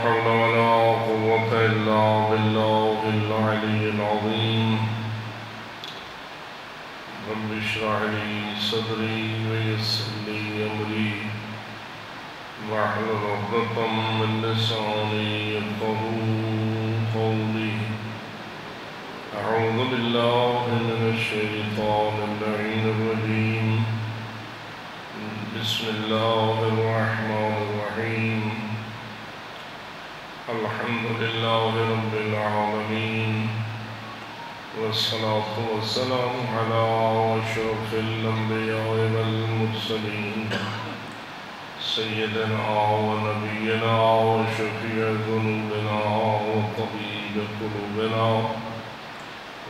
حول ولا قوة إلا بالله العلي العظيم رب اشرح لي صدري ويسر لي أمري واحلل عقدة من لساني يفقهوا قولي أعوذ بالله من الشيطان اللعين الرجيم بسم الله الرحمن الرحيم الحمد لله رب العالمين والصلاة والسلام على أشرف الأنبياء والمرسلين سيدنا ونبينا وشفيع ذنوبنا وطبيب قلوبنا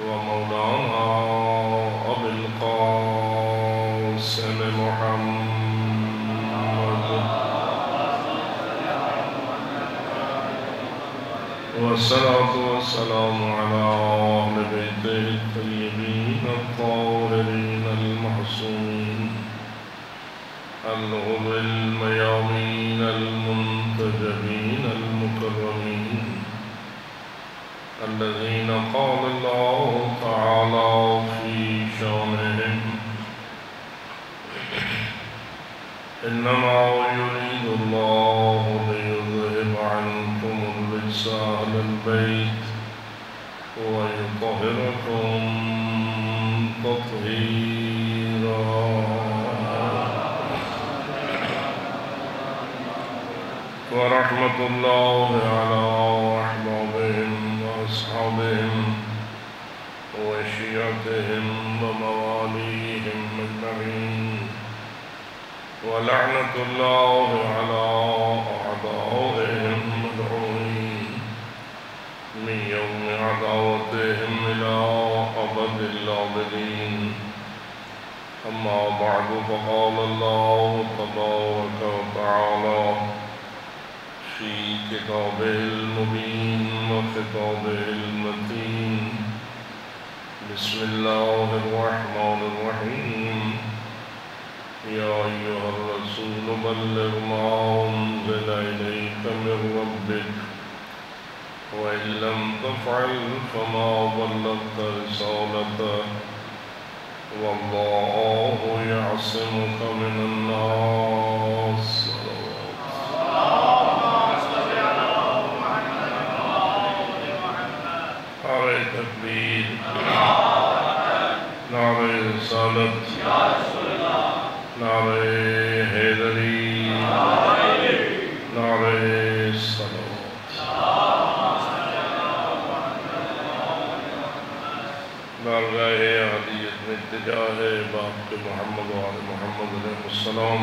ومولانا أبي القاسم محمد والصلاة والسلام على أهل بيته الطيبين الطاهرين المعصومين الغر الميامين المنتجبين المكرمين الذين قال الله تعالى في شانهم إنما يريد الله ليذهب عنكم الرجس أهل البيت ويطهركم تطهيرا ورحمة الله على أحبابهم وأصحابهم وشيعتهم ومواليهم أجمعين ولعنة الله على أعدائهم مدعوين من يوم عداوتهم إلى أبد الآبدين أما بعد فقال الله تبارك وتعالى في كتابه المبين وخطابه المتين بسم الله الرحمن الرحيم يا أيها الرسول بلغ ما أنزل إليك من ربك وإن لم تفعل فما بلغت رسالته والله يعصمك من الناس نعرہ تکبیر نعرہ رسالت نعرہ حیدری نعرہ صلوات بارگاہ عالیت میں التجا ہے باپ کے محمد و آل محمد علیہ السلام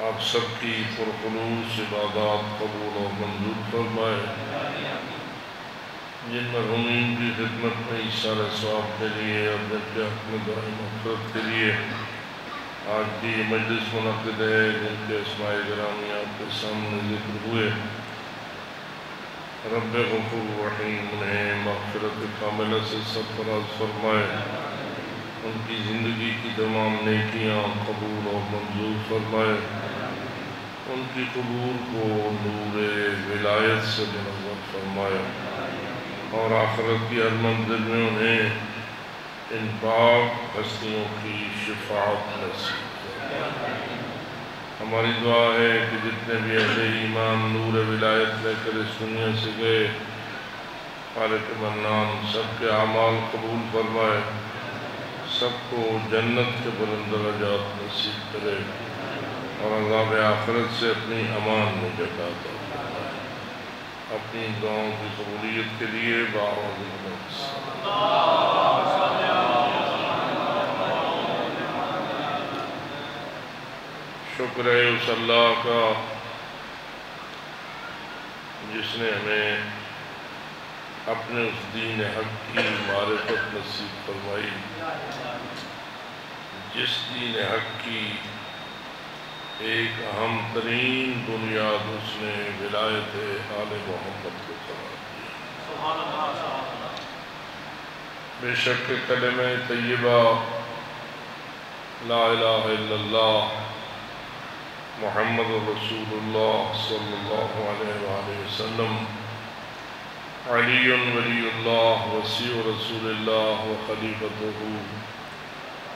آپ سب کی پرخلوص عبادات قبول اور منظور فرمائے جن مرحومین کی خدمت میں اشارہ ثواب کے لیے اور جبکہ اپنے دعائیں مغفرت کے لیے آج کی مجلس منعقد ہے جن کے اسماء گرامی آپ کے سامنے ذکر ہوئے رب غفور رحیم انہیں مغفرت کاملہ سے سرفراز فرمائے ان کی زندگی کی تمام نیکیاں قبول اور منظور فرمائے ان کی قبور کو نور ولایت سے منور فرمائے اور آخرت کی ہر منزل میں انہیں ان پاک ہستیوں کی شفاعت نصیب فرمائے۔ ہماری دعا ہے کہ جتنے بھی اہل ایمان نور ولایت لے کر اس دنیا سے گئے خالق منان سب کے اعمال قبول فرمائے سب کو جنت کے بلند درجات نصیب کرے اور عذاب آخرت سے اپنی امان میں جگہ عطا فرمائے۔ اپنی دعاؤں کی قبولیت کے لیے بآواز بلند شکر ہے اس اللہ کا جس نے ہمیں اپنے اس دین حق کی معرفت نصیب فرمائی جس دین حق کی ایک اہم ترین بنیاد اس نے ولایت آل محمد کو قرار دیا۔ بے شک کلمہ طیبہ لا الہ الا اللہ محمد رسول اللہ صلی اللہ علیہ وآلہ وسلم علی ولی اللہ وسیع رسول اللہ و خلیفتہ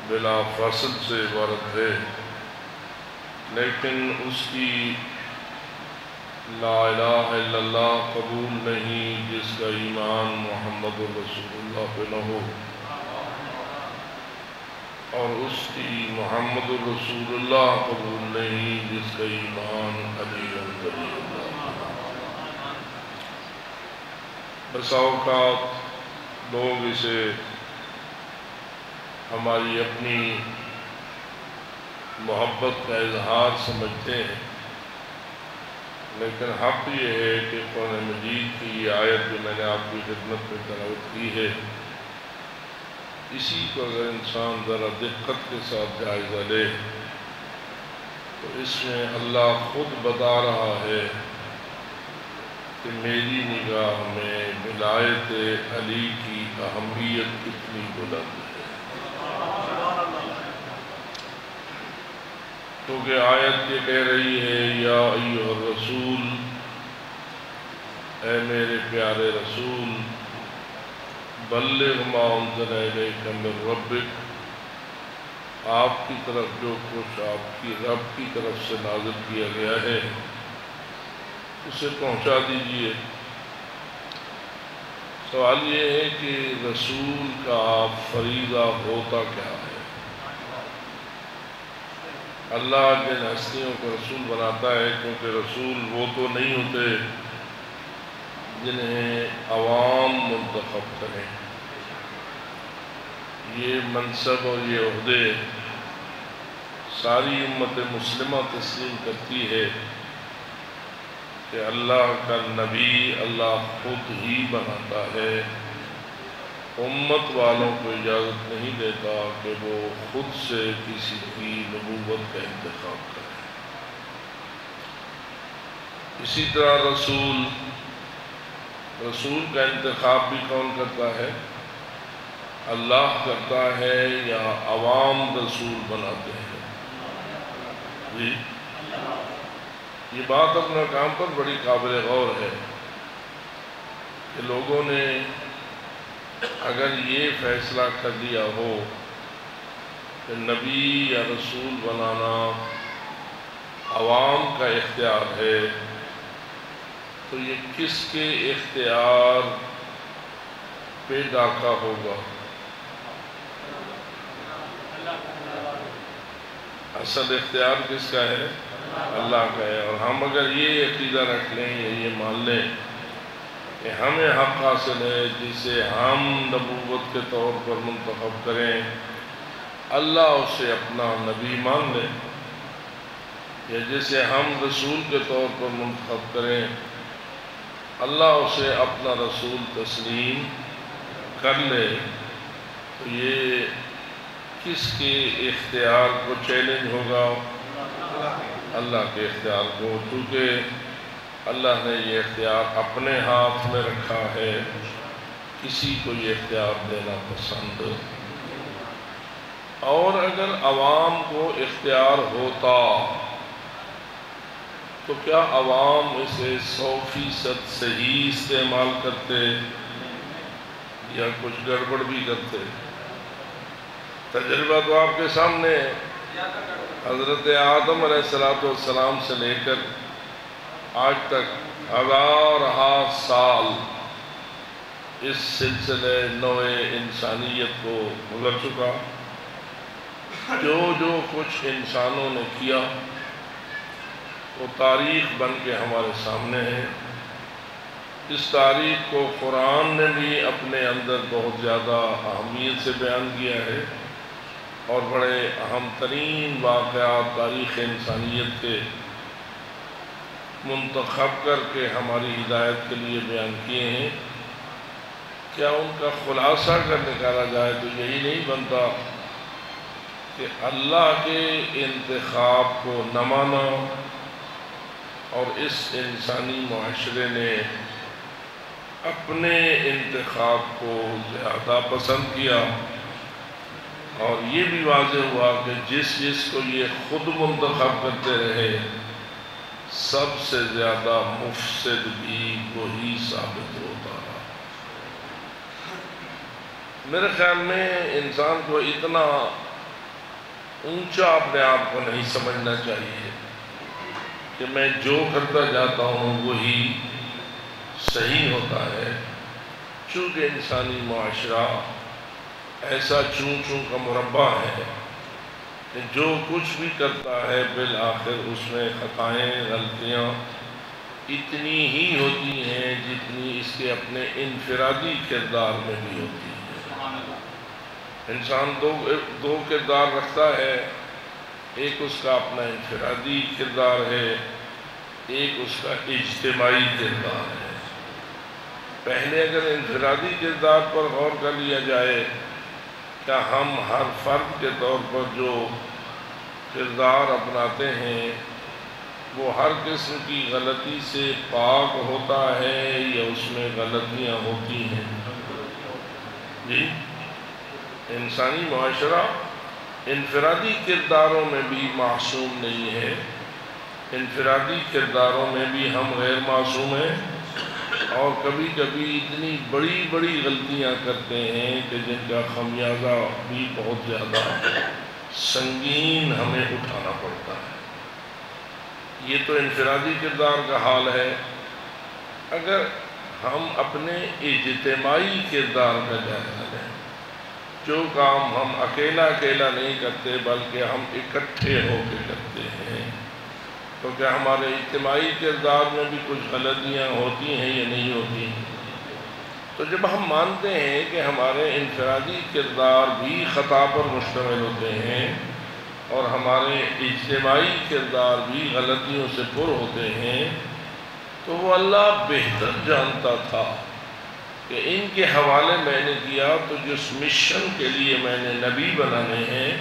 بلا فاصل سے عبارت ہے، لیکن اس کی لا الہ الا اللہ قبول نہیں جس کا ایمان محمد رسول اللہ پہ نہ ہو، اور اس کی محمد رسول اللہ قبول نہیں جس کا ایمان علی ولی اللہ۔ بسا اوقات لوگ اسے ہماری اپنی محبت کا اظہار سمجھتے ہیں، لیکن حق یہ ہے کہ قرآن مجید کی یہ آیت جو میں نے آپ کی خدمت میں تلاوت کی ہے، اسی کو اگر انسان ذرا دقت کے ساتھ جائزہ لے تو اس میں اللہ خود بتا رہا ہے کہ میری نگاہ میں ولایت علی کی اہمیت کتنی بلند ہے۔ کیونکہ آیت یہ کہہ رہی ہے یا ایھا الرسول، اے میرے پیارے رسول، بلغ ما انزل الیک من ربک، آپ کی طرف جو کچھ آپ کی رب کی طرف سے نازل کیا گیا ہے اسے پہنچا دیجئے۔ سوال یہ ہے کہ رسول کا فریضہ ہوتا کیا ہے؟ اللہ جن ہستیوں کو رسول بناتا ہے، کیونکہ رسول وہ تو نہیں ہوتے جنہیں عوام منتخب کریں۔ یہ منصب اور یہ عہدے ساری امت مسلمہ تسلیم کرتی ہے کہ اللہ کا نبی اللہ خود ہی بناتا ہے، امت والوں کو اجازت نہیں دیتا کہ وہ خود سے کسی کی نبوت کا انتخاب کرے۔ اسی طرح رسول کا انتخاب بھی کون کرتا ہے؟ اللہ کرتا ہے یا عوام رسول بناتے ہیں؟ جی، یہ بات اپنے کام پر بڑی قابل غور ہے کہ لوگوں نے اگر یہ فیصلہ کر لیا ہو کہ نبی یا رسول بنانا عوام کا اختیار ہے، تو یہ کس کے اختیار پہ ڈاکہ ہوگا؟ اصل اختیار کس کا ہے؟ اللہ کا ہے۔ اور ہم اگر یہ عقیدہ رکھ لیں یا یہ مان لیں کہ ہمیں حق حاصل ہے جسے ہم نبوت کے طور پر منتخب کریں، اللہ اسے اپنا نبی مان لے، یا جسے ہم رسول کے طور پر منتخب کریں اللہ اسے اپنا رسول تسلیم کر لے، تو یہ کس کے اختیار کو چیلنج ہوگا؟ اللہ کے اختیار کو، کیونکہ اللہ نے یہ اختیار اپنے ہاتھ میں رکھا ہے، کسی کو یہ اختیار دینا پسند۔ اور اگر عوام کو اختیار ہوتا تو کیا عوام اسے 100% صحیح استعمال کرتے یا کچھ گڑبڑ بھی کرتے؟ تجربہ تو آپ کے سامنے ہے، حضرت آدم علیہ السلام سے لے کر آج تک ہزارہا سال اس سلسلے نوع انسانیت کو گزر چکا۔ جو کچھ انسانوں نے کیا وہ تاریخ بن کے ہمارے سامنے ہے۔ اس تاریخ کو قرآن نے بھی اپنے اندر بہت زیادہ اہمیت سے بیان کیا ہے، اور بڑے اہم ترین واقعات تاریخ انسانیت کے منتخب کر کے ہماری ہدایت کے لیے بیان کیے ہیں۔ کیا ان کا خلاصہ اگر نکالا جائے تو یہی نہیں بنتا کہ اللہ کے انتخاب کو نہ مانا، اور اس انسانی معاشرے نے اپنے انتخاب کو زیادہ پسند کیا، اور یہ بھی واضح ہوا کہ جس کو یہ خود منتخب کرتے رہے سب سے زیادہ مفسد بھی وہی ثابت ہوتا رہا۔ میرے خیال میں انسان کو اتنا اونچا اپنے آپ کو نہیں سمجھنا چاہیے کہ میں جو کرتا جاتا ہوں وہی صحیح ہوتا ہے، چونکہ انسانی معاشرہ ایسا چون چون کا مربع ہے کہ جو کچھ بھی کرتا ہے بالآخر اس میں خطائیں غلطیاں اتنی ہی ہوتی ہیں جتنی اس کے اپنے انفرادی کردار میں بھی ہوتی ہیں۔ انسان دو کردار رکھتا ہے، ایک اس کا اپنا انفرادی کردار ہے، ایک اس کا اجتماعی کردار ہے۔ پہلے اگر انفرادی کردار پر غور کر لیا جائے کہ ہم ہر فرد کے طور پر جو کردار اپناتے ہیں وہ ہر قسم کی غلطی سے پاک ہوتا ہے یا اس میں غلطیاں ہوتی ہیں؟ جی، انسانی معاشرہ انفرادی کرداروں میں بھی معصوم نہیں ہے، انفرادی کرداروں میں بھی ہم غیر معصوم ہیں، اور کبھی کبھی اتنی بڑی بڑی غلطیاں کرتے ہیں کہ جن کا خمیازہ بھی بہت زیادہ سنگین ہمیں اٹھانا پڑتا ہے۔ یہ تو انفرادی کردار کا حال ہے۔ اگر ہم اپنے اجتماعی کردار کا جائزہ لیں، جو کام ہم اکیلا نہیں کرتے بلکہ ہم اکٹھے ہو کے کرتے ہیں، تو کیا ہمارے اجتماعی کردار میں بھی کچھ غلطیاں ہوتی ہیں یا نہیں ہوتی ہیں؟ تو جب ہم مانتے ہیں کہ ہمارے انفرادی کردار بھی خطا پر مشتمل ہوتے ہیں اور ہمارے اجتماعی کردار بھی غلطیوں سے پر ہوتے ہیں، تو وہ اللہ بہتر جانتا تھا کہ ان کے حوالے میں نے کیا تو جس مشن کے لیے میں نے نبی بنانے ہیں،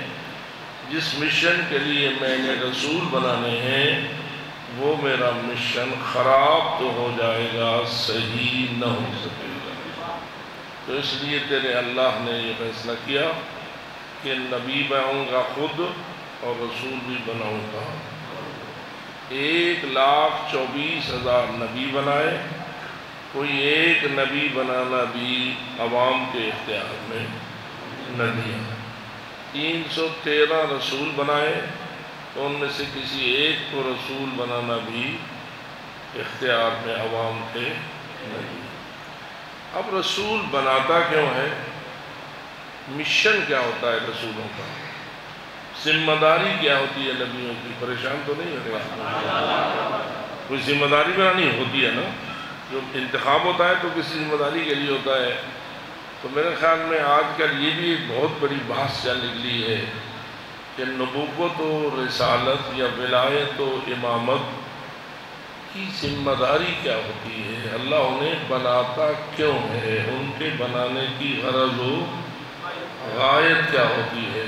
جس مشن کے لیے میں نے رسول بنانے ہیں، وہ میرا مشن خراب تو ہو جائے گا، صحیح نہ ہو سکے گا۔ تو اس لیے تیرے اللہ نے یہ فیصلہ کیا کہ نبی بناؤں گا خود اور رسول بھی بناؤں گا۔ 1,24,000 نبی بنائے، کوئی ایک نبی بنانا بھی عوام کے اختیار میں نہ دیا۔ 313 رسول بنائے تو ان میں سے کسی ایک کو رسول بنانا بھی اختیار میں عوام کے نہ دیا۔ اب رسول بناتا کیوں ہے؟ مشن کیا ہوتا ہے رسولوں کا؟ ذمہ داری کیا ہوتی ہے نبیوں کی؟ پریشان تو نہیں ہو رہے؟ کوئی ذمہ داری بنانی ہوتی ہے نا، جو انتخاب ہوتا ہے تو کسی ذمہ داری کے لیے ہوتا ہے۔ تو میرے خیال میں آج کل یہ بھی ایک بہت بڑی بحث چل نکلی ہے کہ نبوت و رسالت یا ولایت و امامت کی ذمہ داری کیا ہوتی ہے؟ اللہ انہیں بناتا کیوں ہے؟ ان کے بنانے کی غرض و غایت کیا ہوتی ہے؟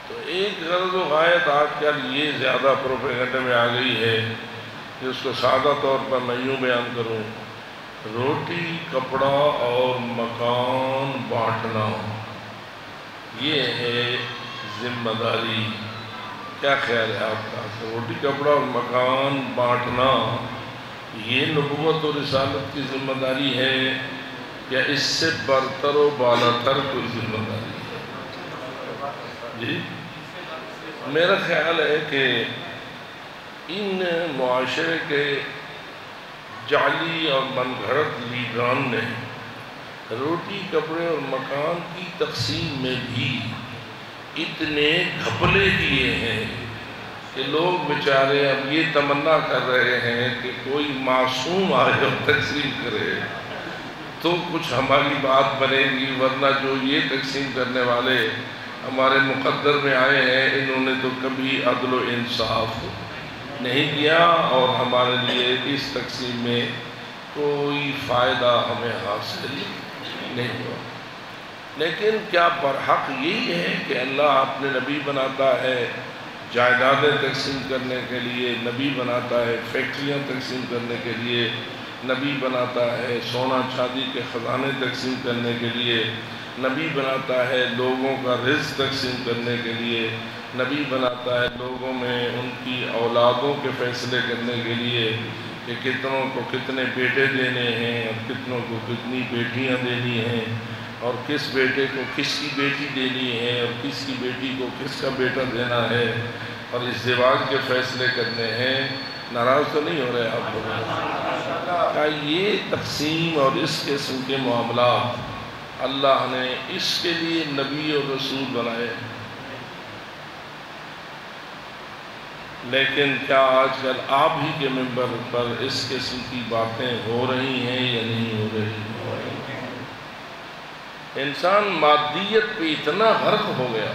تو ایک غرض و غایت آج کل یہ زیادہ پروپیگنڈے میں آ گئی ہے کہ اس کو سادہ طور پر میں یوں بیان کروں، روٹی کپڑا اور مکان بانٹنا، یہ ہے ذمہ داری۔ کیا خیال ہے آپ کا؟ روٹی کپڑا اور مکان بانٹنا یہ نبوت و رسالت کی ذمہ داری ہے یا اس سے برتر و بالاتر کوئی ذمہ داری ہے؟ جی، میرا خیال ہے کہ ان معاشرے کے جعلی اور من گھڑت لیڈران نے روٹی کپڑے اور مکان کی تقسیم میں بھی اتنے گھپلے کیے ہیں کہ لوگ بیچارے اب یہ تمنا کر رہے ہیں کہ کوئی معصوم آئے اور تقسیم کرے تو کچھ ہماری بات بنے گی، ورنہ جو یہ تقسیم کرنے والے ہمارے مقدر میں آئے ہیں انہوں نے تو کبھی عدل و انصاف نہیں کیا اور ہمارے لیے اس تقسیم میں کوئی فائدہ ہمیں حاصل نہیں ہوا۔ لیکن کیا برحق یہی ہے کہ اللہ اپنے نبی بناتا ہے جائیدادیں تقسیم کرنے کے لیے، نبی بناتا ہے فیکٹریاں تقسیم کرنے کے لیے، نبی بناتا ہے سونا چاندی کے خزانے تقسیم کرنے کے لیے، نبی بناتا ہے لوگوں کا رزق تقسیم کرنے کے لیے، نبی بناتا ہے لوگوں میں ان کی اولادوں کے فیصلے کرنے کے لیے کہ کتنوں کو کتنے بیٹے دینے ہیں اور کتنوں کو کتنی بیٹیاں دینی ہیں، اور کس بیٹے کو کس کی بیٹی دینی ہے اور کس کی بیٹی کو کس کا بیٹا دینا ہے، اور ازدواج کے فیصلے کرنے ہیں۔ ناراض تو نہیں ہو رہے آپ لوگ؟ کیا یہ تقسیم اور اس قسم کے معاملات اللہ نے اس کے لیے نبی اور رسول بنائے؟ لیکن کیا آج کل آپ ہی کے منبر پر اس قسم کی باتیں ہو رہی ہیں یا نہیں ہو رہی؟ انسان مادیت پہ اتنا غرق ہو گیا،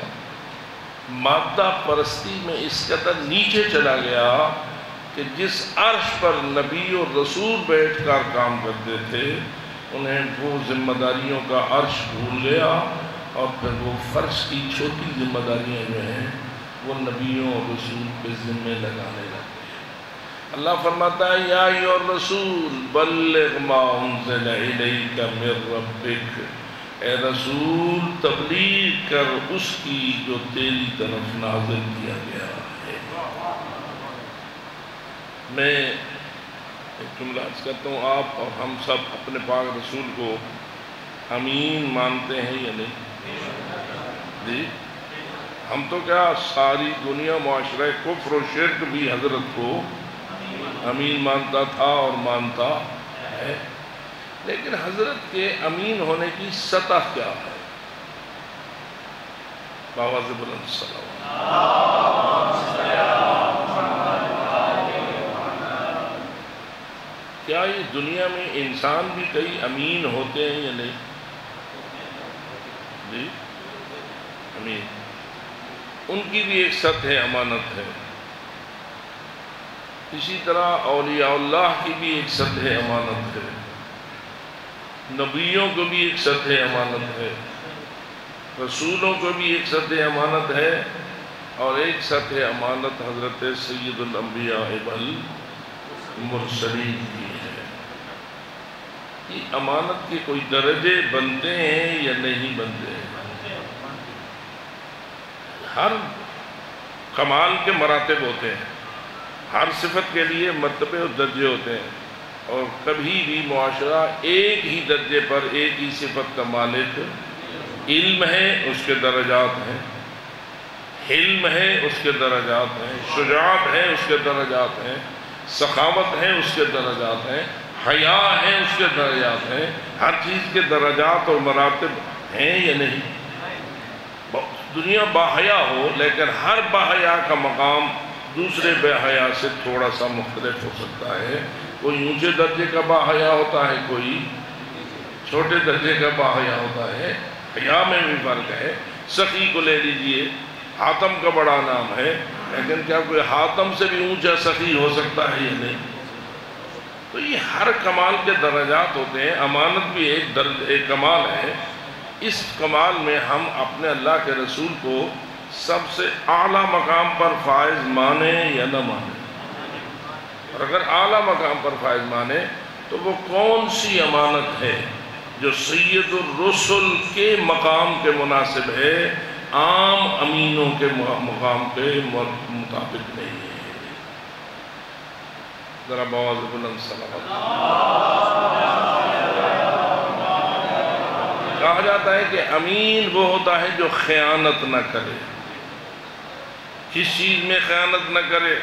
مادہ پرستی میں اس قدر نیچے چلا گیا کہ جس عرش پر نبی اور رسول بیٹھ کر کام کرتے تھے انہیں وہ ذمہ داریوں کا عرش بھول گیا، اور پھر وہ فرش کی چھوٹی ذمہ داریاں جو ہیں وہ نبیوں اور رسول کے ذمے لگانے لگے۔ اللہ فرماتا ہے یا ایھا الرسول بلغ ما انزل الیک من ربک، اے رسول تبلیغ کر اس کی جو تیری طرف نازل کیا گیا ہے۔ میں ایک جملہ عرض کرتا ہوں، آپ اور ہم سب اپنے پاک رسول کو امین مانتے ہیں یا نہیں؟ جی ہم تو کیا ساری دنیا معاشرہ کفر و شرک بھی حضرت کو امین مانتا تھا اور مانتا ہے، لیکن حضرت کے امین ہونے کی سطح کیا ہے؟ باواز بلند صلوات۔ کیا یہ دنیا میں انسان بھی کئی امین ہوتے ہیں یا نہیں؟ جی امین، ان کی بھی ایک سطح امانت ہے، اسی طرح اولیاء اللہ کی بھی ایک سطح امانت ہے، نبیوں کو بھی ایک سطح امانت ہے، رسولوں کو بھی ایک سطح امانت ہے، اور ایک سطح امانت حضرت سید الانبیاء والمرسلین کی ہے۔ یہ امانت کے کوئی درجے بنتے ہیں یا نہیں بنتے ہیں؟ ہر کمال کے مراتب ہوتے ہیں، ہر صفت کے لیے مرتبے اور درجے ہوتے ہیں، اور کبھی بھی معاشرہ ایک ہی درجے پر ایک ہی صفت کا مالک علم ہے، اس کے درجات ہیں، حلم ہے اس کے درجات ہیں، شجاعت ہے اس کے درجات ہیں، سخاوت ہے اس کے درجات ہیں، حیا ہے اس کے درجات ہیں، ہر چیز کے درجات اور مراتب ہیں یا نہیں؟ دنیا باحیا ہو لیکن ہر باحیا کا مقام دوسرے بے حیا سے تھوڑا سا مختلف ہو سکتا ہے، کوئی اونچے درجے کا باحیا ہوتا ہے، کوئی چھوٹے درجے کا باحیا ہوتا ہے، حیا میں بھی فرق ہے۔ سخی کو لے لیجئے، حاتم کا بڑا نام ہے، لیکن کیا کوئی حاتم سے بھی اونچا سخی ہو سکتا ہے یا نہیں؟ تو یہ ہر کمال کے درجات ہوتے ہیں، امانت بھی ایک کمال ہے۔ اس کمال میں ہم اپنے اللہ کے رسول کو سب سے اعلیٰ مقام پر فائز مانیں یا نہ مانیں؟ اور اگر اعلیٰ مقام پر فائز مانیں تو وہ کون سی امانت ہے جو سید الرسل کے مقام کے مناسب ہے، عام امینوں کے مقام کے مطابق نہیں ہے؟ ذرا باواز بلند صلوات۔ کہا جاتا ہے کہ امین وہ ہوتا ہے جو خیانت نہ کرے، کس چیز میں خیانت نہ کرے؟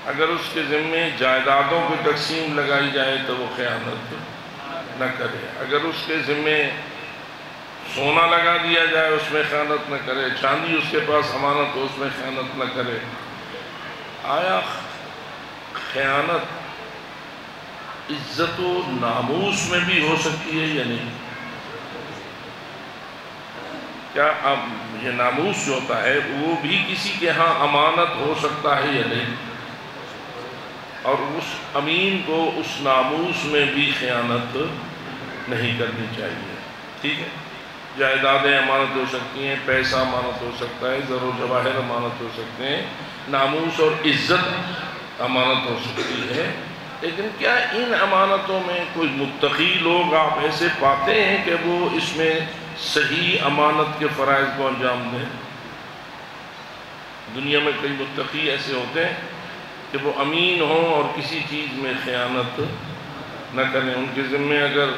اگر اس کے ذمے جائیدادوں کی تقسیم لگائی جائے تو وہ خیانت نہ کرے، اگر اس کے ذمے سونا لگا دیا جائے اس میں خیانت نہ کرے، چاندی اس کے پاس امانت ہو اس میں خیانت نہ کرے۔ آیا خیانت عزت و ناموس میں بھی ہو سکتی ہے یا نہیں؟ کیا یہ ناموس جو ہوتا ہے وہ بھی کسی کے ہاں امانت ہو سکتا ہے یا نہیں؟ اور اس امین کو اس ناموس میں بھی خیانت نہیں کرنی چاہیے، ٹھیک ہے؟ جائیدادیں امانت ہو سکتی ہیں، پیسہ امانت ہو سکتا ہے، زر و جواہر امانت ہو سکتے ہیں، ناموس اور عزت امانت ہو سکتی ہے، لیکن کیا ان امانتوں میں کوئی متقی لوگ آپ ایسے پاتے ہیں کہ وہ اس میں صحیح امانت کے فرائض کو انجام دیں۔ دنیا میں کئی متقی ایسے ہوتے ہیں کہ وہ امین ہوں اور کسی چیز میں خیانت نہ کریں۔ ان کے ذمے اگر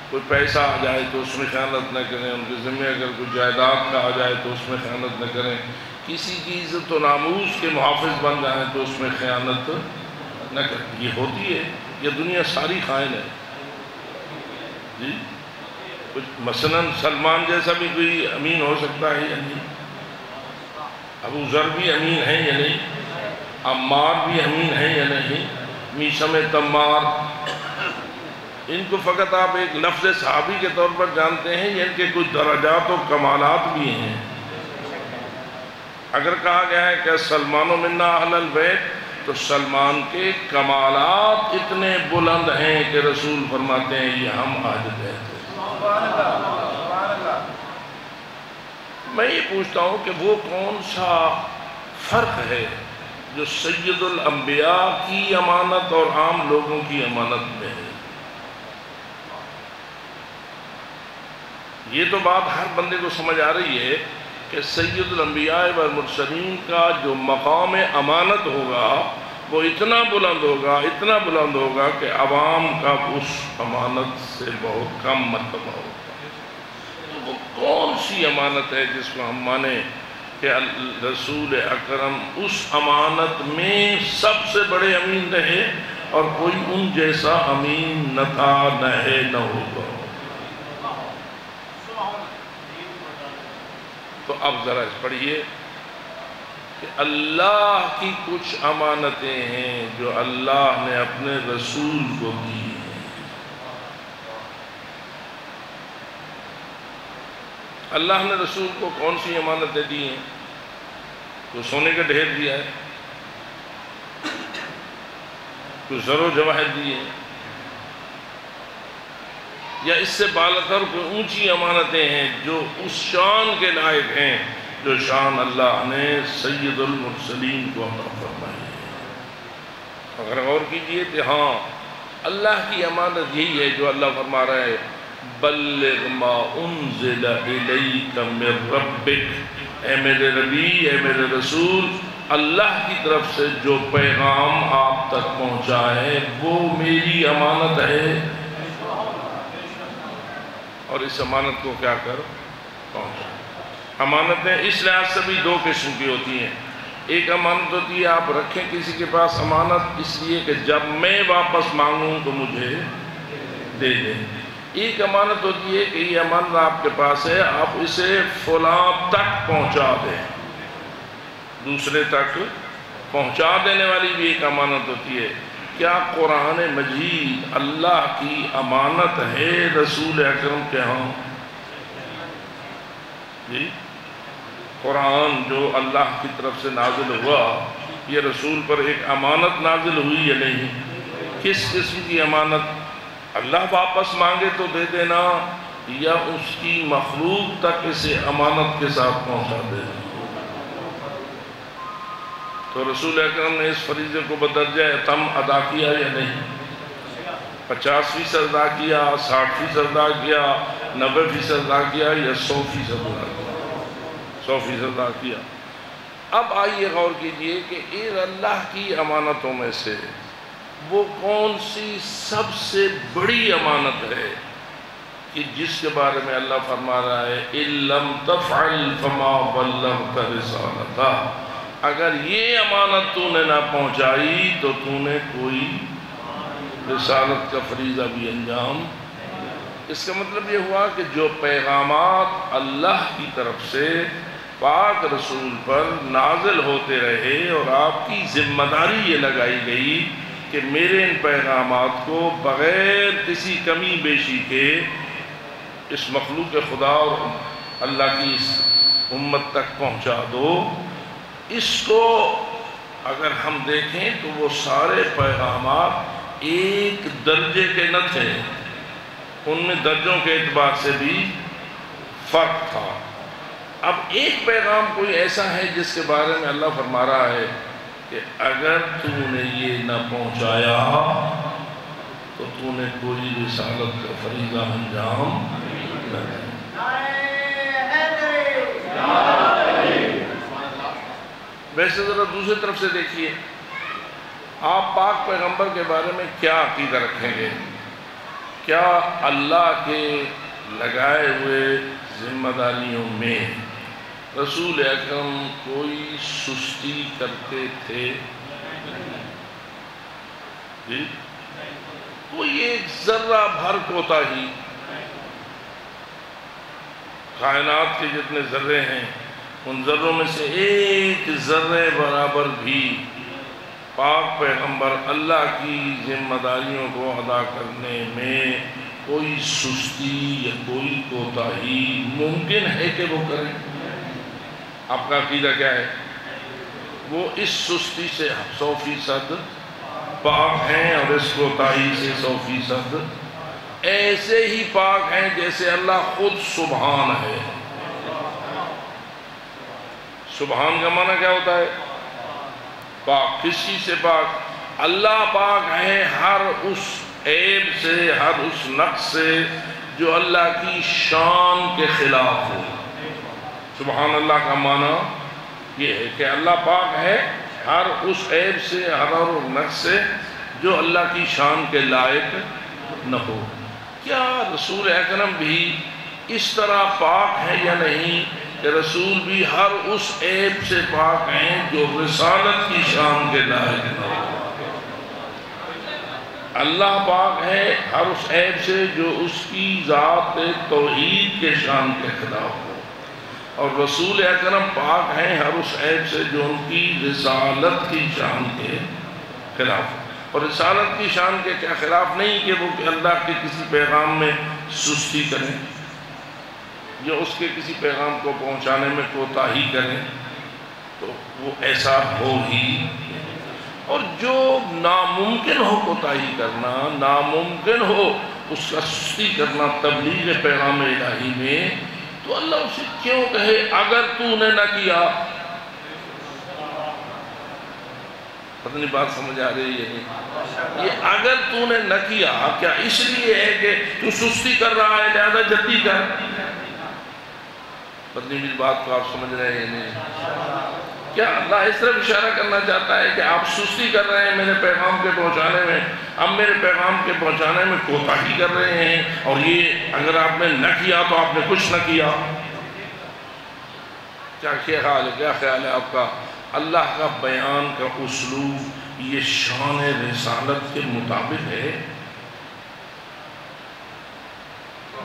کوئی پیسہ آ جائے تو اس میں خیانت نہ کریں، ان کے ذمے اگر کوئی جائیداد کا آ جائے تو اس میں خیانت نہ کریں، کسی کی عزت و ناموس کے محافظ بن جائیں تو اس میں خیانت نہ کریں۔ یہ ہوتی ہے، یہ دنیا ساری خائن ہے جی۔ کچھ مثلاً سلمان جیسا بھی کوئی امین ہو سکتا ہے یا نہیں؟ ابو ذر بھی امین ہے یا نہیں؟ عمار بھی امین ہے یا نہیں؟ میثم تمار، ان کو فقط آپ ایک لفظ صحابی کے طور پر جانتے ہیں یا ان کے کچھ درجات و کمالات بھی ہیں؟ اگر کہا گیا ہے کہ سلمان منا اہل البیت، تو سلمان کے کمالات اتنے بلند ہیں کہ رسول فرماتے ہیں یہ ہم اہل بیت ہیں۔ میں یہ پوچھتا ہوں کہ وہ کون سا فرق ہے جو سید الانبیاء کی امانت اور عام لوگوں کی امانت میں ہے؟ یہ تو بات ہر بندے کو سمجھ آ رہی ہے کہ سید الانبیاء والمرسلین کا جو مقام امانت ہوگا وہ اتنا بلند ہوگا کہ عوام کا اس امانت سے بہت کم مرتبہ ہوگا۔ وہ کون سی امانت ہے جس کو ہم مانیں کہ رسول اکرم اس امانت میں سب سے بڑے امین رہے اور کوئی ان جیسا امین نہ تھا، نہ ہے، نہ ہوگا؟ تو اب ذرا اس پڑھیے کہ اللہ کی کچھ امانتیں ہیں جو اللہ نے اپنے رسول کو دی ہیں۔ اللہ نے رسول کو کون سی امانتیں دی ہیں؟ کوئی سونے کا ڈھیر دیا ہے، کوئی زر و جواہر دیے ہیں، یا اس سے بالاتر کوئی اونچی امانتیں ہیں جو اس شان کے لائق ہیں جو شان اللہ نے سید المرسلین کو عطا فرمائی ہے۔ اگر غور کیجئے تو ہاں، اللہ کی امانت یہی ہے جو اللہ فرما رہا ہے بلغ ما انزل الیک من ربک، اے میرے نبی، اے میرے رسول، اللہ کی طرف سے جو پیغام آپ تک پہنچا ہے وہ میری امانت ہے، اور اس امانت کو کیا کر پہنچا۔ امانتیں اس لحاظ سے بھی دو قسم کی ہوتی ہیں۔ ایک امانت ہوتی ہے آپ رکھیں کسی کے پاس امانت اس لیے کہ جب میں واپس مانگوں تو مجھے دے دیں۔ ایک امانت ہوتی ہے کہ یہ امانت آپ کے پاس ہے، آپ اسے فلاں تک پہنچا دیں، دوسرے تک پہنچا دینے والی بھی ایک امانت ہوتی ہے۔ کیا قرآن مجید اللہ کی امانت ہے رسول اکرم کے ہاں؟ جی، قرآن جو اللہ کی طرف سے نازل ہوا یہ رسول پر ایک امانت نازل ہوئی یا نہیں؟ کس قسم کی امانت؟ اللہ واپس مانگے تو دے دینا، یا اس کی مخلوق تک اسے امانت کے ساتھ پہنچا دینا؟ تو رسول اکرم نے اس فریضے کو بدرجہ اتم ادا کیا یا نہیں؟ 50% ادا کیا، 60% ادا کیا، 90% ادا کیا، یا 100% ادا کیا؟ 100% ادا کیا۔ اب آئیے غور کیجئے کہ یہ اللہ کی امانتوں میں سے وہ کون سی سب سے بڑی امانت ہے کہ جس کے بارے میں اللہ فرما رہا ہے إِن لَمْ تَفْعَلْ فَمَا بَلَّغْتَ رِسَالَتَهُ، اگر یہ امانت تو نے نہ پہنچائی تو تو نے کوئی رسالت کا فریضہ بھی انجام۔ اس کا مطلب یہ ہوا کہ جو پیغامات اللہ کی طرف سے پاک رسول پر نازل ہوتے رہے اور آپ کی ذمہ داری یہ لگائی گئی کہ میرے ان پیغامات کو بغیر کسی کمی بیشی کے اس مخلوق خدا اور اللہ کی اس امت تک پہنچا دو، اس کو اگر ہم دیکھیں تو وہ سارے پیغامات ایک درجے کے نہ تھے، ان میں درجوں کے اعتبار سے بھی فرق تھا۔ اب ایک پیغام کوئی ایسا ہے جس کے بارے میں اللہ فرما رہا ہے کہ اگر تو نے یہ نہ پہنچایا تو تو نے کوئی رسالت کا فریضہ انجام نہ دیا۔ ویسے ذرا دوسری طرف سے دیکھیے، آپ پاک پیغمبر کے بارے میں کیا عقیدہ رکھیں گے؟ کیا اللہ کے لگائے ہوئے ذمہ داریوں میں رسول اکرم کوئی سستی کرتے تھے؟ جی، کوئی ایک ذرہ بھر کوتاہی؟ کائنات کے جتنے ذرے ہیں ان ذروں میں سے ایک ذرے برابر بھی پاک پیغمبر اللہ کی ذمہ داریوں کو ادا کرنے میں کوئی سستی یا کوئی کوتاہی ممکن ہے کہ وہ کریں؟ آپ کا عقیدہ کیا ہے؟ وہ اس سستی سے 100% پاک ہیں اور اس کوتاہی سے 100% ایسے ہی پاک ہیں جیسے اللہ خود سبحان ہے۔ سبحان کا معنی کیا ہوتا ہے؟ پاک، کس چیز سے پاک؟ اللہ پاک ہے ہر اس عیب سے، ہر اس نقص سے جو اللہ کی شان کے خلاف ہو۔ سبحان اللہ کا معنی یہ ہے کہ اللہ پاک ہے ہر اس عیب سے، ہر اس نقص سے جو اللہ کی شان کے لائق نہ ہو۔ کیا رسول اکرم بھی اس طرح پاک ہے یا نہیں کہ رسول بھی ہر اس عیب سے پاک ہیں جو رسالت کی شان کے لائق نہ ہو؟ اللہ پاک ہے ہر اس عیب سے جو اس کی ذات توحید کے شان کے خلاف ہو، اور رسول اکرم پاک ہیں ہر اس عیب سے جو ان کی رسالت کی شان کے خلاف ہو۔ اور رسالت کی شان کے کیا خلاف نہیں کہ وہ اللہ کے کسی پیغام میں سستی کریں یا اس کے کسی پیغام کو پہنچانے میں کوتاہی کریں، تو وہ ایسا ہو ہی۔ اور جو ناممکن ہو کوتاہی کرنا، ناممکن ہو اس کا سستی کرنا تبلیغ پیغام الہی میں، تو اللہ اسے کیوں کہے اگر تو نے نہ کیا؟ پتہ نہیں بات سمجھ آ رہی ہے نہیں؟ یہ اگر تو نے نہ کیا کیا اس لیے ہے کہ تو سستی کر رہا ہے لہذا جلدی کر؟ پتہ نہیں میری بات کو آپ سمجھ رہے ہیں نہیں؟ کیا اللہ اس طرح اشارہ کرنا چاہتا ہے کہ آپ سستی کر رہے ہیں میرے پیغام کے پہنچانے میں، اب میرے پیغام کے پہنچانے میں کوتاہی کر رہے ہیں، اور یہ اگر آپ نے نہ کیا تو آپ نے کچھ نہ کیا؟ کیا خیال ہے آپ کا؟ اللہ کا بیان کا اسلوب یہ شان رسالت کے مطابق ہے؟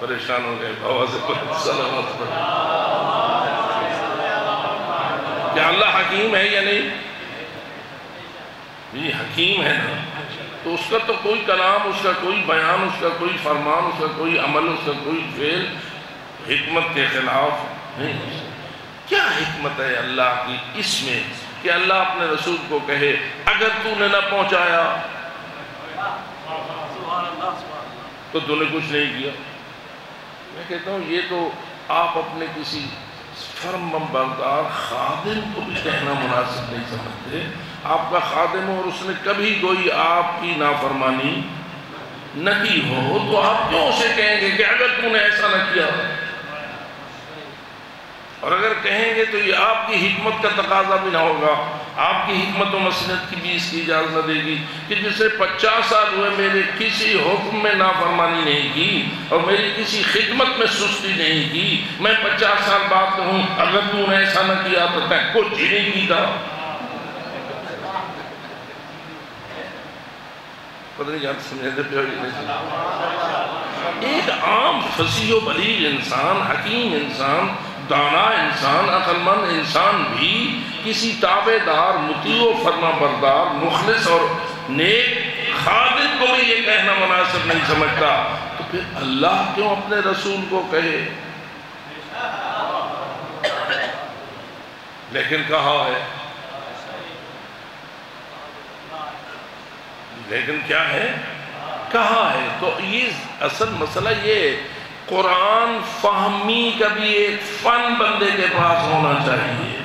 پریشان ہو گئے آواز سلامت پر؟ کیا اللہ حکیم ہے یا نہیں؟ جی حکیم ہے نا، تو اس کا تو کوئی کلام، اس کا کوئی بیان، اس کا کوئی فرمان، اس کا کوئی عمل، اس کا کوئی فعل حکمت کے خلاف نہیں۔ کیا حکمت ہے اللہ کی اس میں کہ اللہ اپنے رسول کو کہے اگر تو نے نہ پہنچایا تو تو نے کچھ نہیں کیا؟ میں کہتا ہوں یہ تو آپ اپنے کسی فرم بردار خادم کو بھی کہنا مناسب نہیں سمجھتے۔ آپ کا خادم ہو اور اس نے کبھی کوئی آپ کی نافرمانی نہ کی ہو تو آپ کیوں اسے کہیں گے کہ اگر تو نے ایسا نہ کیا؟ اور اگر کہیں گے تو یہ آپ کی حکمت کا تقاضا بھی نہ ہوگا، آپ کی حکمت و مسلحت کی بھی اس کی اجازت نہ دے گی کہ جسے 50 سال ہوئے میرے کسی حکم میں نافرمانی نہیں کی اور میری کسی خدمت میں سستی نہیں کی، میں 50 سال بعد کہوں اگر تو نے ایسا نہ کیا تو میں کچھ ہی نہیں کیتا؟ پتہ نہیں جانتے سمجھتے پہ ایک عام فصیح و بلیغ انسان، حکیم انسان، دانا انسان، عقل مند انسان بھی کسی تابعدار، مطیع و فرما بردار، مخلص اور نیک خادم کو بھی یہ کہنا مناسب نہیں سمجھتا، تو پھر اللہ کیوں اپنے رسول کو کہے؟ لیکن کہا ہے، لیکن کیا ہے؟ کہا ہے۔ تو یہ اصل مسئلہ یہ قرآن فہمی کا بھی ایک فن بندے کے پاس ہونا چاہیے۔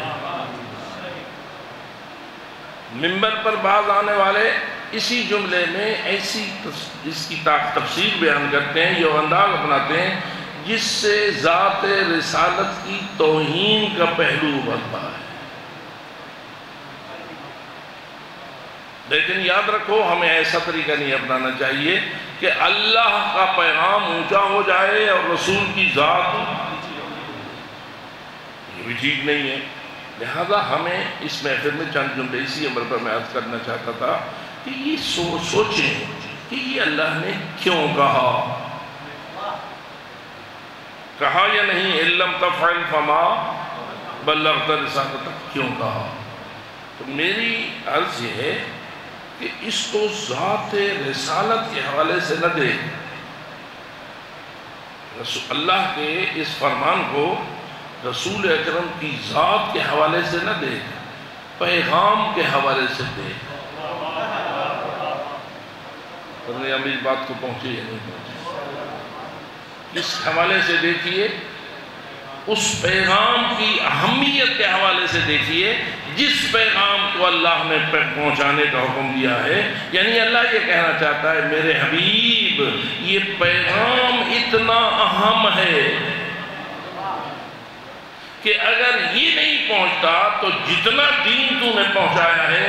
منبر پر بعض آنے والے اسی جملے میں ایسی اس کی تفسیر بیان کرتے ہیں، یہ انداز اپناتے ہیں جس سے ذات رسالت کی توہین کا پہلو ابھرتا ہے۔ لیکن یاد رکھو ہمیں ایسا طریقہ نہیں اپنانا چاہیے کہ اللہ کا پیغام اونچا ہو جائے اور رسول کی ذات، یہ بھی ٹھیک نہیں ہے۔ لہذا ہمیں اس محفل میں چند جملے اسی عمر پر میں عرض کرنا چاہتا تھا کہ یہ سوچیں کہ یہ اللہ نے کیوں کہا یا نہیں، ان لم تفعل فما بلغت رسالتک، کیوں کہا؟ تو میری عرض یہ ہے کہ اس کو ذات رسالت کے حوالے سے نہ دے، اللہ کے اس فرمان کو رسول اکرم کی ذات کے حوالے سے نہ دے، پیغام کے حوالے سے دے۔ میری بات کو پہنچی یا نہیں پہنچی؟ اس حوالے سے دیکھیے، اس پیغام کی اہمیت کے حوالے سے دیکھیے جس پیغام کو اللہ نے پہنچانے کا حکم دیا ہے۔ یعنی اللہ یہ کہنا چاہتا ہے میرے حبیب یہ پیغام اتنا اہم ہے کہ اگر یہ نہیں پہنچتا تو جتنا دین تو نے پہنچایا ہے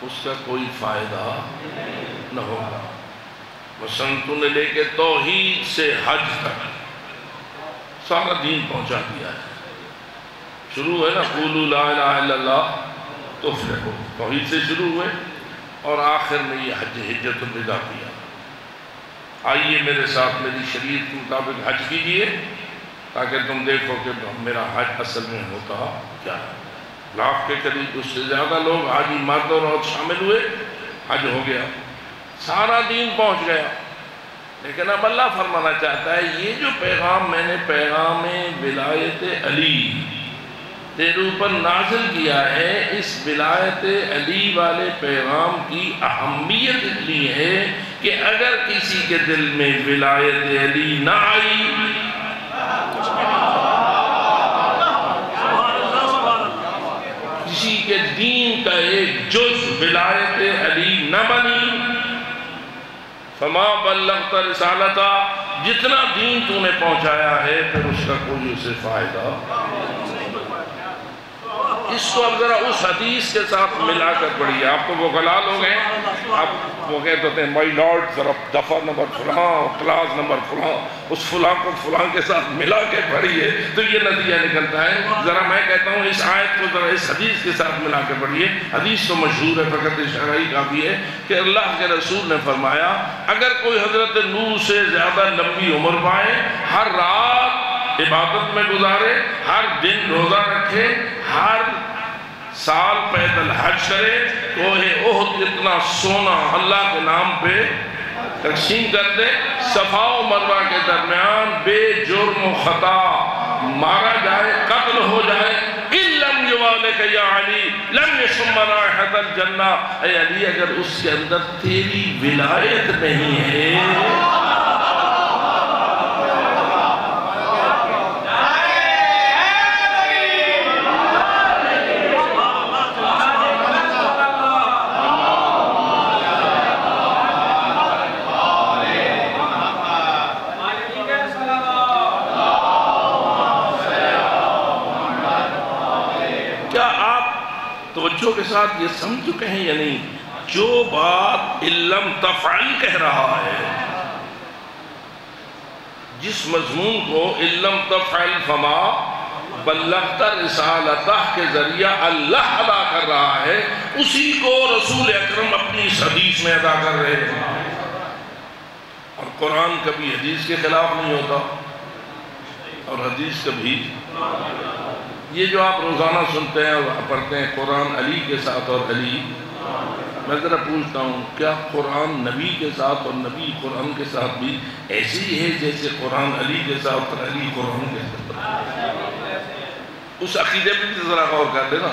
اس کا کوئی فائدہ نہ ہوگا۔ مثلاً تو نے لے کے توحید سے حج تک سارا دین پہنچا دیا ہے۔ شروع ہے نا قولوا لا الہ الا اللہ تفلحوا، توحید سے شروع ہوئے اور آخر میں یہ حجۃ الوداع کیا۔ آئیے میرے ساتھ میری شریعت کے مطابق حج کیجئے تاکہ تم دیکھو کہ میرا حج اصل میں ہوتا کیا ہے۔ لاکھ کے قریب، اس سے زیادہ لوگ حاجی مرد اور عورت شامل ہوئے، حج ہو گیا، سارا دین پہنچ گیا۔ لیکن اب اللہ فرمانا چاہتا ہے یہ جو پیغام میں نے پیغام ولایت علی تیرے اوپر نازل کیا ہے، اس ولایت علی والے پیغام کی اہمیت اتنی ہے کہ اگر کسی کے دل میں ولایت علی نہ آئی، کسی کے دین کا ایک جز ولایت علی نہ بنی، فما بلغت رسالتا، جتنا دین تو نے پہنچایا ہے پھر اس کا کوئی اسے فائدہ۔ اس کو اب ذرا اس حدیث کے ساتھ ملا کر پڑھیے۔ آپ تو وہ غلال ہو گئے، آپ وہ کہتے ہوتے ہیں مائی لارڈ ذرا دفعہ نمبر فلاں کلاس نمبر فلاں، اس فلاں کو فلاں کے ساتھ ملا کے پڑھیے تو یہ نتیجہ نکلتا ہے۔ ذرا میں کہتا ہوں اس آیت کو ذرا اس حدیث کے ساتھ ملا کے پڑھیے۔ حدیث تو مشہور ہے، فقط اشارہ ہی کافی ہے کہ اللہ کے رسول نے فرمایا اگر کوئی حضرت نوح سے زیادہ لمبی عمر پائے، ہر رات عبادت میں گزارے، ہر دن روزہ رکھے، ہر سال پیدل حج کرے، کوہ احد اتنا سونا اللہ کے نام پہ تقسیم کر دے، صفا و مروہ کے درمیان بے جرم و خطا مارا جائے، قتل ہو جائے، ان لم یوالک یا علی لم یشم رائحۃ الجنہ، اے علی اگر اس کے اندر تیری ولایت نہیں ہے، توجہ کے ساتھ یہ سمجھ چکے ہیں یا نہیں؟ جو بات علم تفعل کہہ رہا ہے، جس مضمون کو علم تفعل فما بلغت رسالتہ کے ذریعہ اللہ ادا کر رہا ہے، اسی کو رسول اکرم اپنی اس حدیث میں ادا کر رہے ہیں۔ اور قرآن کبھی حدیث کے خلاف نہیں ہوتا اور حدیث کبھی، یہ جو آپ روزانہ سنتے ہیں اور پڑھتے ہیں قرآن علی کے ساتھ اور علی، میں ذرا پوچھتا ہوں کیا قرآن نبی کے ساتھ اور نبی قرآن کے ساتھ بھی ایسی ہی ہے جیسے قرآن علی کے ساتھ اور علی قرآن کے ساتھ؟ اس عقیدے پر ذرا غور کر دینا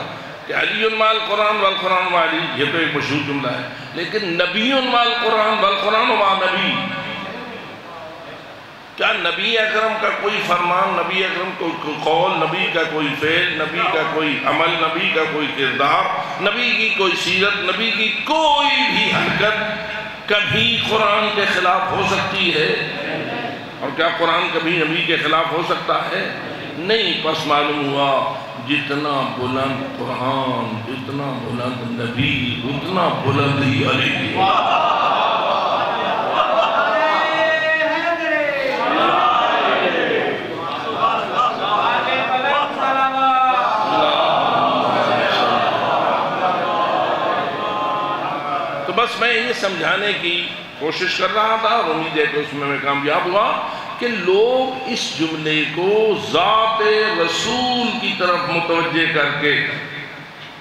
کہ علی مع القرآن والقرآن مع علی، یہ تو ایک مشہور جملہ ہے، لیکن نبی مع القرآن والقرآن مع نبی، کیا نبی اکرم کا کوئی فرمان، نبی اکرم کا کوئی قول، نبی کا کوئی فعل، نبی کا کوئی عمل، نبی کا کوئی کردار، نبی کی کوئی سیرت، نبی کی کوئی بھی حرکت کبھی قرآن کے خلاف ہو سکتی ہے؟ اور کیا قرآن کبھی نبی کے خلاف ہو سکتا ہے؟ نہیں. پس معلوم ہوا جتنا بلند قرآن اتنا بلند نبی اتنا بلند ہی علی. تو بس میں یہ سمجھانے کی کوشش کر رہا تھا اور امید ہے کہ اس میں کامیاب ہوا کہ لوگ اس جملے کو ذات رسول کی طرف متوجہ کر کے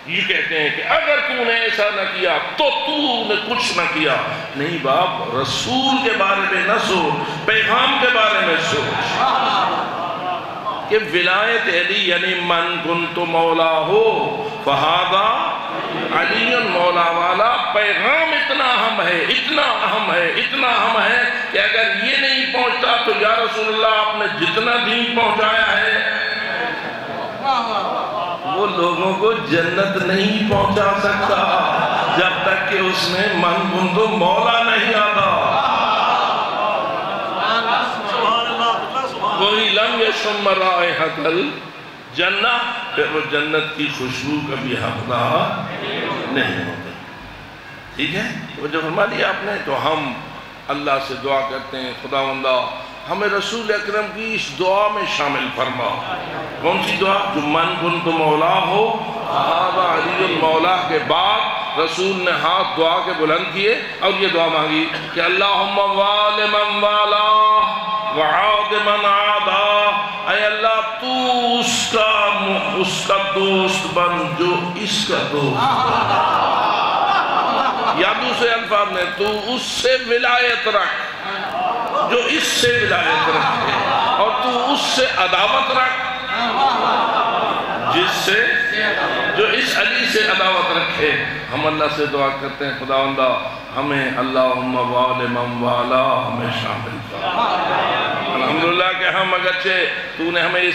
یہ کہتے ہیں کہ اگر تو نے ایسا نہ کیا تو تو نے کچھ نہ کیا. نہیں باپ، رسول کے بارے میں نہ سوچ، پیغام کے بارے میں سوچ کہ ولایت علی یعنی من کنت مولا ہو فہذا علی مولا والا. پیغام اتنا اہم ہے، اتنا اہم ہے، اتنا اہم ہے کہ اگر یہ نہیں پہنچتا تو یا رسول اللہ آپ نے جتنا دین پہنچایا ہے وہ لوگوں کو جنت نہیں پہنچا سکتا جب تک کہ اس میں من کنت مولا نہیں آتا. کوئی لم یشم رائحۃ الجنہ، پھر وہ جنت کی خوشبو کبھی حقدار نہیں ہوتا. ٹھیک ہے؟ وہ جو فرما دیا آپ نے، تو ہم اللہ سے دعا کرتے ہیں خداوندہ ہمیں رسول اکرم کی اس دعا میں شامل فرما. کون سی دعا؟ جو من کنت مولا ہو فہذا علی المولا کے بعد رسول نے ہاتھ دعا کے بلند کیے اور یہ دعا مانگی کہ اللہم وال من والا وعاد من عادا. اے اللہ تو اس کا دوست بن جو اس کا دوست. یا دوسرے الفاظ میں تو اس سے ولایت رکھ جو اس سے ولایت رکھے، اور تو اس سے عداوت رکھ جو اس علی سے عداوت رکھے. ہم اللہ سے دعا کرتے ہیں خداوندہ ہمیں اللہم وال من والا ہمیں شامل فرما. الحمدللہ کہ ہم اگرچہ تو نے ہمیں اس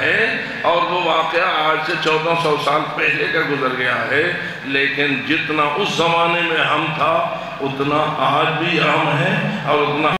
ہے اور وہ واقعہ آج سے 1400 سال پہلے کا گزر گیا ہے، لیکن جتنا اس زمانے میں ہم تھا اتنا آج بھی ہم ہے اور اتنا